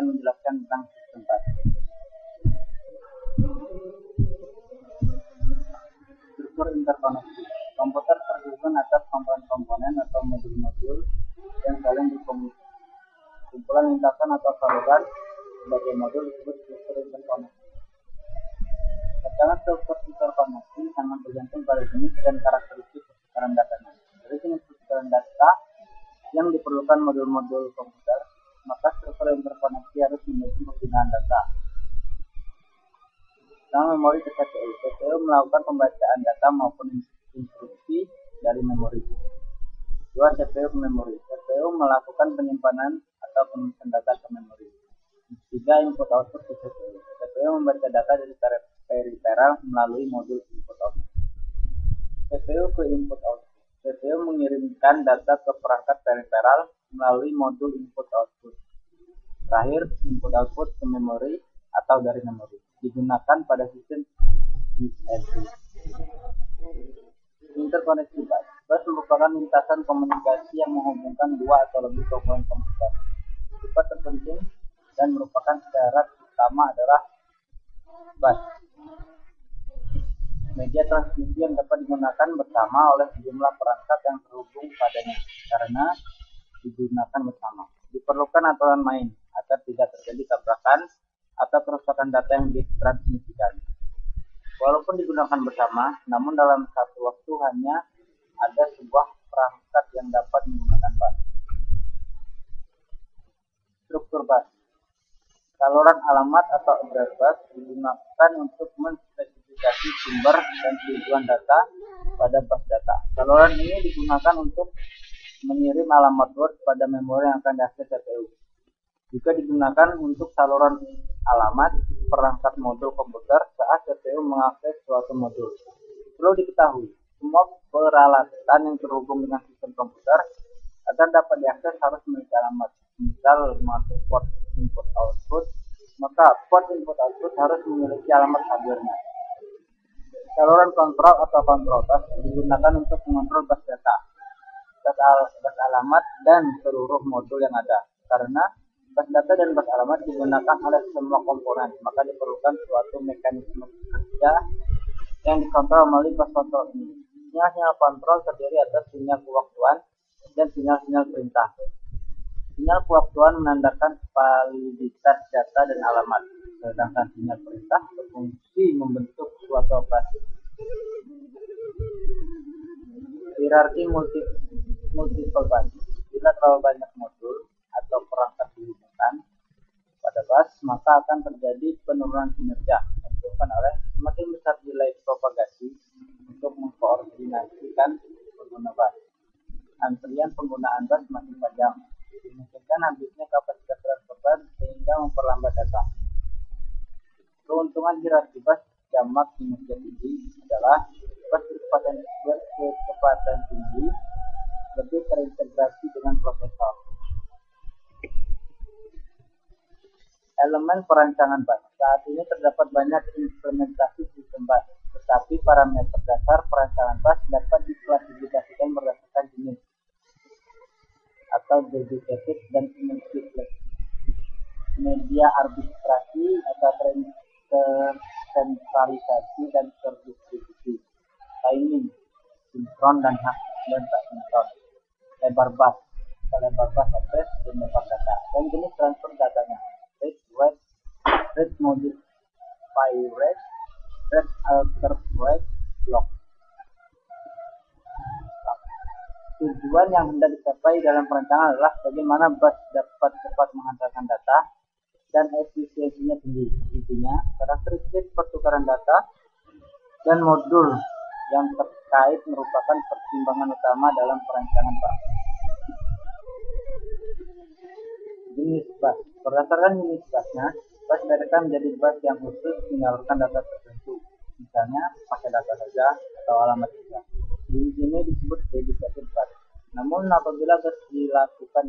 akan menjelaskan tentang sistem bus. Struktur interkoneksi. Komputer tersusun atas komponen-komponen atau modul-modul yang saling berkomunikasi. Kumpulan lintasan atau saluran sebagai modul disebut struktur interkoneksi. Rancangan struktur interkoneksi sangat bergantung pada jenis dan karakteristik pertukaran datanya. Dari jenis pertukaran data yang diperlukan modul-modul komputer, maka struktur interkoneksi harus memiliki penggunaan data. Pertama, memori ke CPU. CPU melakukan pembacaan data maupun instruksi dari memori. Dua, CPU ke memori. CPU melakukan penyimpanan atau penulisan data ke memori. Tiga, input output ke CPU. CPU membaca data dari peripheral melalui modul input output. CPU ke input output. CPU mengirimkan data ke perangkat peripheral melalui modul input output. Terakhir, input output ke memori atau dari memori digunakan pada sistem USB. Interkoneksi bus. Bus merupakan lintasan komunikasi yang menghubungkan dua atau lebih komponen komputer. Sifat terpenting dan merupakan syarat utama adalah bus. Media transmisi yang dapat digunakan bersama oleh sejumlah perangkat yang terhubung padanya karena digunakan bersama. Diperlukan aturan main agar tidak terjadi tabrakan atau kerusakan data yang ditransmisikan. Walaupun digunakan bersama, namun dalam satu waktu hanya ada sebuah perangkat yang dapat menggunakan bus. Struktur bus. Saluran alamat atau address bus digunakan untuk menspesifikasi sumber dan tujuan data pada bus data. Saluran ini digunakan untuk mengirim alamat Word pada memori yang akan diakses CPU. Juga digunakan untuk saluran alamat perangkat modul komputer saat CPU mengakses suatu modul. Perlu diketahui, semua peralatan yang terhubung dengan sistem komputer agar dapat diakses harus memiliki alamat. Misal mengakses port input output, maka port input output harus memiliki alamat hardware-nya. Saluran kontrol atau control bus digunakan untuk mengontrol bus data, bus alamat, dan seluruh modul yang ada. Karena bus data dan bus alamat digunakan oleh semua komponen, maka diperlukan suatu mekanisme kerja yang dikontrol melalui bus kontrol ini. Sinyal-sinyal kontrol terdiri atas sinyal kewaktuan dan sinyal-sinyal perintah. Sinyal kewaktuan menandakan validitas data dan alamat, sedangkan sinyal perintah berfungsi membentuk suatu operasi. Hierarki multiple bus. Bila terlalu banyak modul atau perangkat dihubungkan pada bus, maka akan terjadi penurunan kinerja disebabkan oleh semakin besar delay propagasi untuk mengkoordinasikan pengguna bus. Antrian penggunaan bus makin panjang, dimungkinkan habisnya kapasitas transfer bus sehingga memperlambat data. Keuntungan hierarki bus jamak kinerja tinggi adalah bus berkecepatan tinggi lebih terintegrasi dengan prosesor. Elemen perancangan bus. Saat ini terdapat banyak implementasi sistem bus, tetapi parameter dasar perancangan bus dapat diklasifikasikan berdasarkan jenis atau dedicated dan multiplex, media arbitrasi atau tersentralisasi dan terdistribusi, timing, sinkron dan tak sinkron, lebar bus address dan lebar data, dan jenis transfer datanya, rate modify rate, rate alter rate, block. Tujuan yang hendak dicapai dalam perancangan adalah bagaimana bus dapat cepat menghantarkan data dan efisiensinya tinggi. Intinya, karakteristik pertukaran data dan modul yang terkait merupakan pertimbangan utama dalam perancangan bus. Jenis bus. Berdasarkan jenis busnya, bus dibedakan menjadi bus yang khusus menyalurkan data tertentu, misalnya pakai data saja atau alamat saja. Jenis ini disebut dedicated bus. Namun apabila bus dilakukan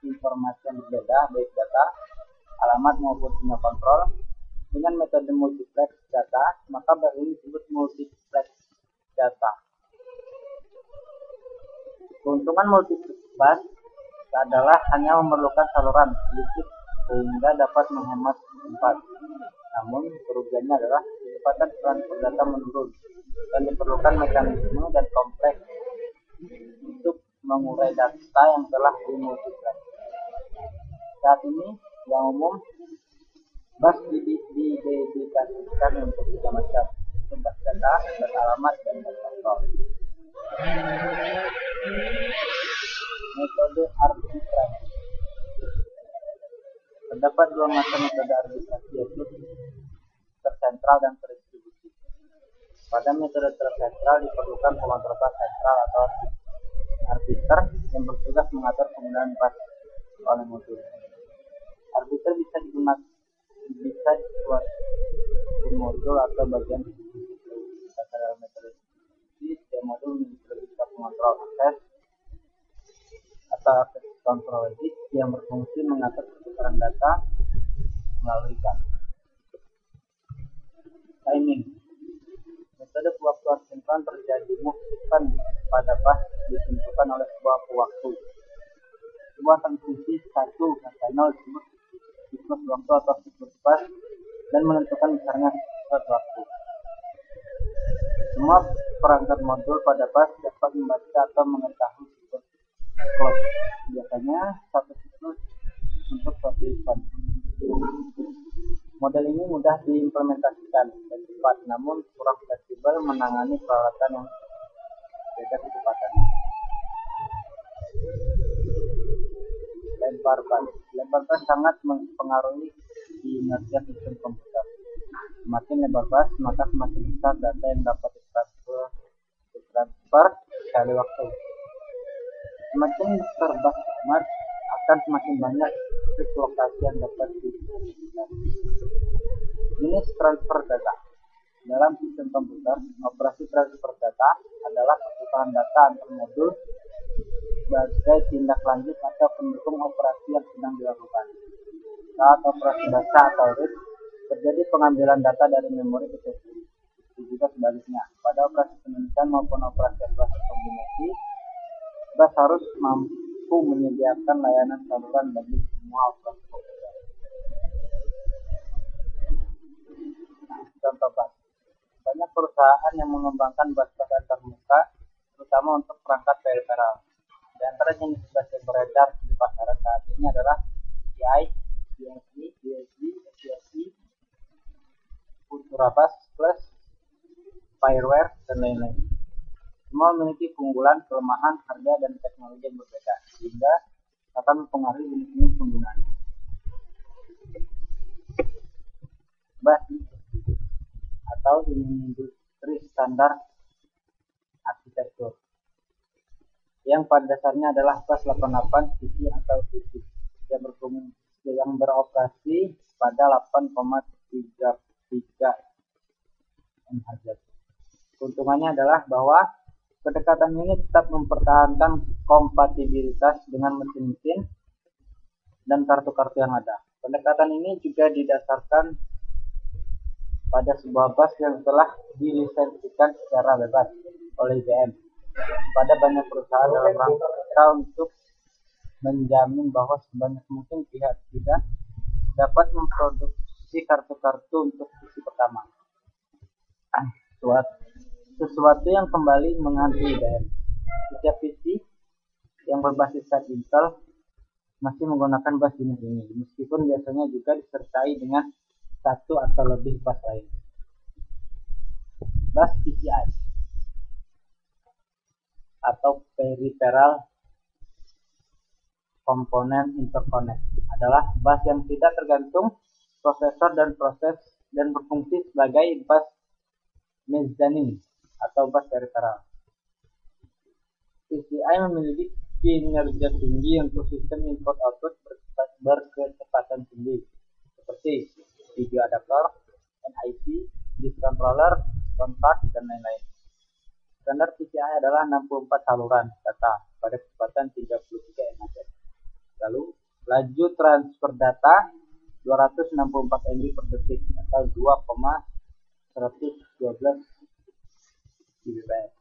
informasi yang berbeda, baik data, alamat maupun sinyal kontrol, dengan metode multiplex data, maka bus ini disebut multiplex data. Keuntungan multiplex bus adalah hanya memerlukan saluran sedikit sehingga dapat menghemat tempat. Namun kerugiannya adalah kecepatan transfer data menurun dan diperlukan mekanisme dan kompleks untuk mengurai data yang telah dimultiplexkan. Saat ini yang umum bus didedikasikan untuk 3 macam, bus data, bus alamat, dan bus kontrol. Metode arbitrasi. Terdapat 2 macam metode arbitrasi, yaitu tersentral dan terdistribusi. Pada metode tersentral diperlukan pengontrol bus sentral atau arbiter yang bertugas mengatur penggunaan bus oleh modul. Arbiter bisa dibuat di modul atau bagian dalam metode distribusi. Setiap modul memiliki pengontrol akses atau akses kontrol logik yang berfungsi mengatur pertukaran data melalui bus. Timing. Metode pewaktuan sinkron terjadinya event pada bus ditentukan oleh sebuah waktu. Sebuah transisi 1-0 disebut siklus waktu atau siklus bus dan menentukan besarnya siklus waktu. Semua perangkat modul pada bus dapat membaca atau mengetahui siklus. Biasanya satu siklus untuk satu event. Model ini mudah diimplementasikan dan cepat, namun kurang fleksibel menangani peralatan yang beda kecepatannya. Lempar bus sangat mempengaruhi kinerja sistem komputer. Semakin lebar bus, maka semakin besar data yang dapat ditransfer sekali waktu. Semakin besar bus format, akan semakin banyak switch lokasi yang dapat ditransfer. Jenis transfer data. Dalam sistem komputer, operasi transfer data adalah pertukaran data antar modul sebagai tindak lanjut atau pendukung operasi yang sedang dilakukan. Saat operasi baca atau read, terjadi pengambilan data dari memori ke CPU. Juga sebaliknya, pada operasi penulisan maupun operasi kombinasi, bus harus mampu menyediakan layanan saluran bagi semua operasi komputer. Contoh bus. Banyak perusahaan yang mengembangkan bus-bus antarmuka, terutama untuk perangkat periferal. Di antara jenis bus yang beredar di pasaran saat ini adalah CI, DSV, SCSI, Ultra Bus Plus, Fireware, dan lain-lain. Semua memiliki keunggulan, kelemahan, harga, dan teknologi yang berbeda, sehingga akan mempengaruhi jenis penggunaan. Bus atau industri standar arsitektur yang pada dasarnya adalah bus 88 CC atau CC yang beroperasi pada 8,33 MHz. Keuntungannya adalah bahwa pendekatan ini tetap mempertahankan kompatibilitas dengan mesin-mesin dan kartu-kartu yang ada. Pendekatan ini juga didasarkan pada sebuah bus yang telah dilisensikan secara bebas oleh IBM pada banyak perusahaan dalam rangka untuk menjamin bahwa sebanyak mungkin pihak ketiga dapat memproduksi kartu-kartu untuk visi pertama. Sesuatu yang kembali mengganti IBM. Setiap visi yang berbasis set Intel masih menggunakan bus jenis ini, meskipun biasanya juga disertai dengan satu atau lebih bus lain. Bus PCI atau Peripheral Component Interconnect adalah bus yang tidak tergantung prosesor dan berfungsi sebagai bus mezzanine atau bus peripheral. PCI memiliki kinerja tinggi untuk sistem input-output berkecepatan tinggi seperti video adaptor, NIC, disk controller, sound card, dan lain-lain. Standar PCI adalah 64 saluran data pada kecepatan 33 MHz. Lalu, laju transfer data 264 MB per detik atau 2,112 Gbps.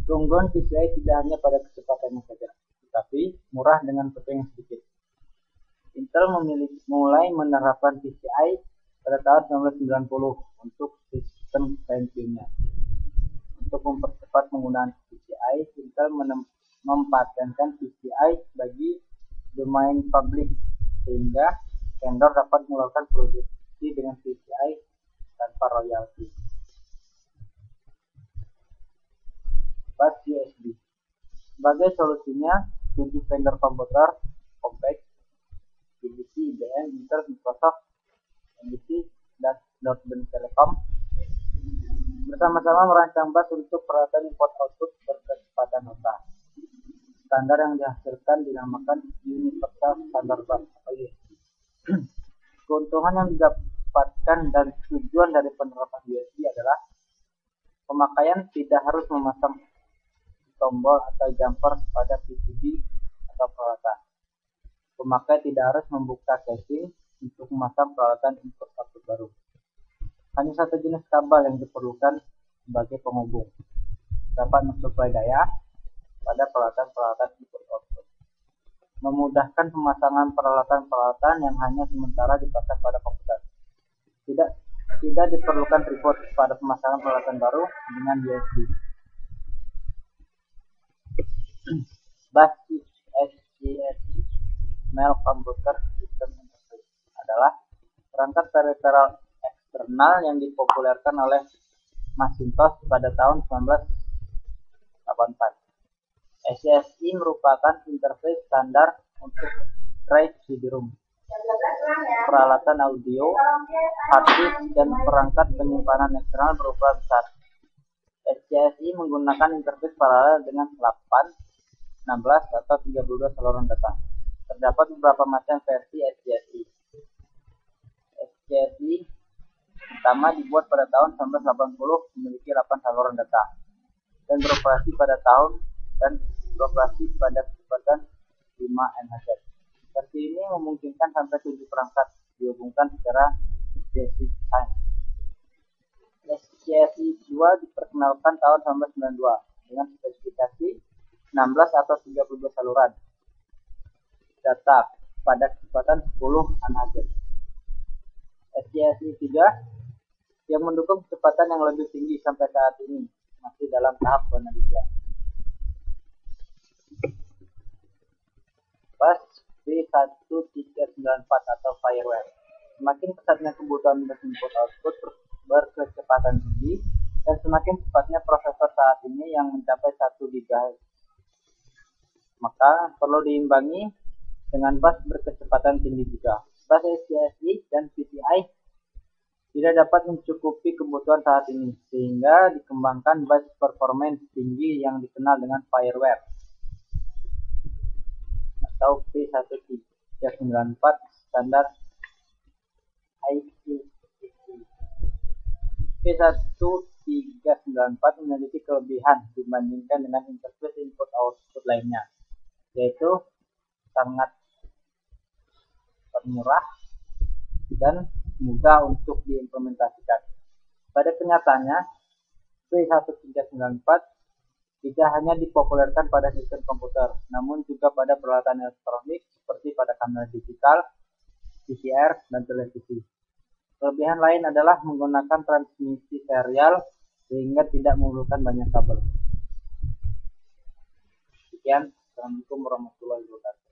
Keunggulan PCI tidak hanya pada kecepatannya saja, tetapi murah dengan kota yang sedikit. Intel mulai menerapkan PCI pada tahun 1990 untuk sistem Pentium-nya. Untuk mempercepat penggunaan PCI, Intel mempatenkan PCI bagi domain publik sehingga vendor dapat melakukan produksi dengan PCI tanpa royalti. Bus USB. Sebagai solusinya, 7 vendor komputer Compaq, BBC, IBM, Intel, Microsoft, NBC, dan Broadband Telecom bersama-sama merancang bus untuk peralatan import output berkecepatan nota. Standar yang dihasilkan dinamakan Universal Standard Bus atau USB. Keuntungan yang didapatkan dan tujuan dari penerapan USB adalah pemakaian tidak harus memasang tombol atau jumper pada PCB atau peralatan. Pemakai tidak harus membuka casing untuk memasang peralatan input output baru. Hanya satu jenis kabel yang diperlukan sebagai penghubung. Dapat mensuplai daya pada peralatan-peralatan input output. Memudahkan pemasangan peralatan-peralatan yang hanya sementara dipasang pada komputer. Tidak diperlukan report pada pemasangan peralatan baru dengan USB. Bus SCSI Mail Computer System Interface adalah perangkat peripheral eksternal yang dipopulerkan oleh Macintosh pada tahun 1984. SCSI merupakan interface standar untuk tray CD-ROM, peralatan audio, hard disk, dan perangkat penyimpanan eksternal berupa besar. SCSI menggunakan interface paralel dengan 8, 16, atau 32 saluran data. Terdapat beberapa macam versi SCSI. SCSI pertama dibuat pada tahun 1980 memiliki 8 saluran data dan beroperasi pada kecepatan 5 MHz. Versi ini memungkinkan sampai 7 perangkat dihubungkan secara just-in-time. SCSI 2 diperkenalkan tahun 1992 dengan spesifikasi 16 atau 32 saluran data pada kecepatan 10 MHz. SCSI 3 yang mendukung kecepatan yang lebih tinggi sampai saat ini masih dalam tahap penelitian. Bus B1394 atau Fireware. Semakin pesatnya kebutuhan bus input output berkecepatan tinggi dan semakin cepatnya prosesor saat ini yang mencapai 1 GHz. Maka perlu diimbangi dengan bus berkecepatan tinggi juga. Bus SCSI dan PCI tidak dapat mencukupi kebutuhan saat ini, sehingga dikembangkan bus performance tinggi yang dikenal dengan Fireware atau P1394 standar IEEE. P1394 memiliki kelebihan dibandingkan dengan interface input output lainnya, yaitu sangat murah dan mudah untuk diimplementasikan. Pada kenyataannya, P1394 tidak hanya dipopulerkan pada sistem komputer, namun juga pada peralatan elektronik seperti pada kamera digital, VCR, dan televisi. Kelebihan lain adalah menggunakan transmisi serial sehingga tidak memerlukan banyak kabel. Sekian, Assalamualaikum warahmatullahi wabarakatuh.